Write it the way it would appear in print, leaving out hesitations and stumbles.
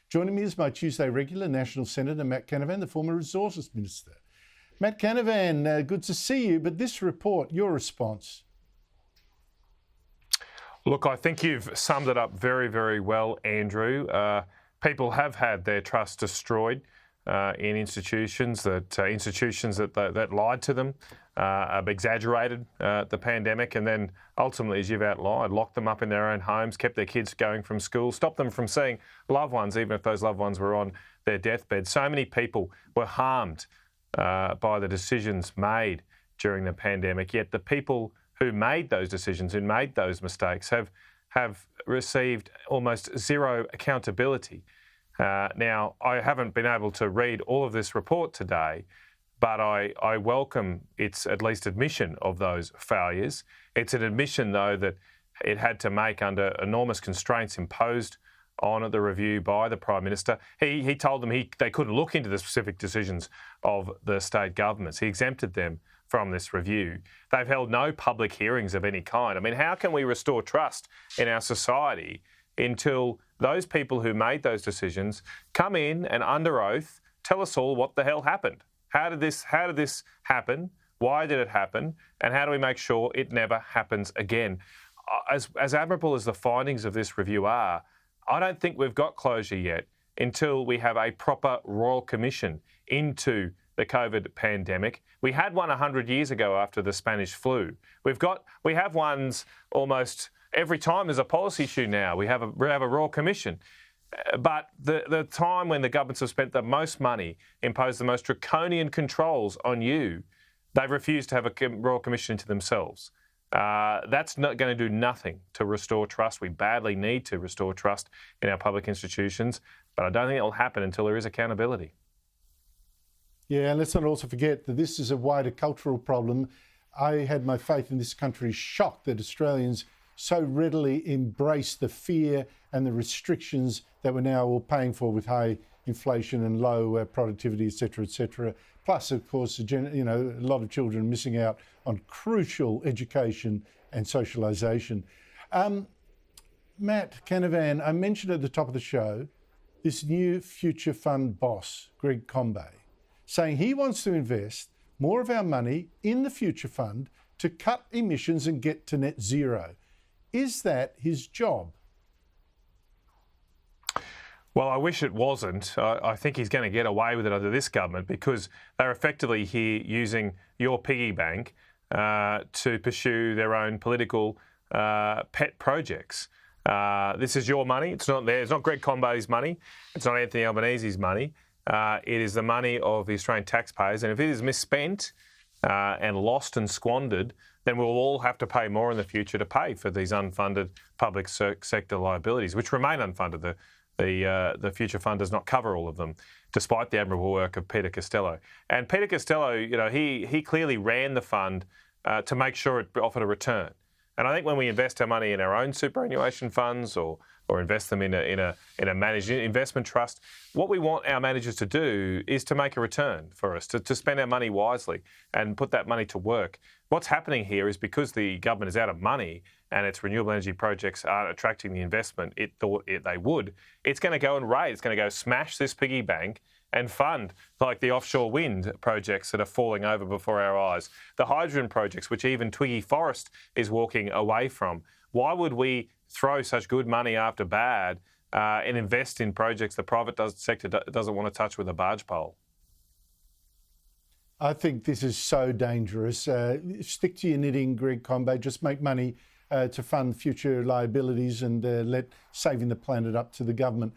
Joining me is my Tuesday regular, National Senator Matt Canavan, the former Resources Minister. Matt Canavan, good to see you, but this report, your response? Look, I think you've summed it up very, very well, Andrew. People have had their trust destroyed in institutions that lied to them, exaggerated the pandemic, and then ultimately, as you've outlined, locked them up in their own homes, kept their kids going from school, stopped them from seeing loved ones, even if those loved ones were on their deathbed. So many people were harmed by the decisions made during the pandemic, yet the people who made those decisions, who made those mistakes, have received almost zero accountability. Now, I haven't been able to read all of this report today, but I welcome its at least admission of those failures. It's an admission, though, that it had to make under enormous constraints imposed on the review by the Prime Minister. He told them they couldn't look into the specific decisions of the state governments. He exempted them from this review. They've held no public hearings of any kind. I mean, how can we restore trust in our society until those people who made those decisions come in and under oath tell us all what the hell happened? How did this happen? Why did it happen? And how do we make sure it never happens again? As admirable as the findings of this review are, I don't think we've got closure yet until we have a proper royal commission into the COVID pandemic. We had one 100 years ago after the Spanish flu. We have ones almost every time there's a policy issue now. We have a royal commission. But the time when the governments have spent the most money, imposed the most draconian controls on you, they've refused to have a royal commission into themselves. That's not going to do nothing to restore trust. We badly need to restore trust in our public institutions, but I don't think it'll happen until there is accountability. Yeah, and let's not also forget that this is a wider cultural problem. I had my faith in this country shocked that Australians so readily embrace the fear and the restrictions that we're now all paying for with high inflation and low productivity, et cetera, plus, of course, a lot of children missing out on crucial education and socialisation. Matt Canavan, I mentioned at the top of the show this new Future Fund boss, Greg Combet, saying he wants to invest more of our money in the Future Fund to cut emissions and get to net zero. Is that his job? Well, I wish it wasn't. I think he's going to get away with it under this government because they're effectively here using your piggy bank to pursue their own political pet projects. This is your money. It's not theirs. It's not Greg Combet's money. It's not Anthony Albanese's money. It is the money of the Australian taxpayers. And if it is misspent and lost and squandered, then we'll all have to pay more in the future to pay for these unfunded public sector liabilities, which remain unfunded. The Future Fund does not cover all of them, despite the admirable work of Peter Costello. And Peter Costello, he clearly ran the fund to make sure it offered a return. And I think when we invest our money in our own superannuation funds or invest them in a managed investment trust, what we want our managers to do is to make a return for us, to spend our money wisely and put that money to work. What's happening here is because the government is out of money and its renewable energy projects aren't attracting the investment it thought they would, it's going to go and raid. It's going to go smash this piggy bank and fund like the offshore wind projects that are falling over before our eyes, the hydrogen projects, which even Twiggy Forrest is walking away from. Why would we throw such good money after bad and invest in projects the private sector doesn't want to touch with a barge pole? I think this is so dangerous. Stick to your knitting, Greg Combet. Just make money to fund future liabilities and let saving the planet up to the government.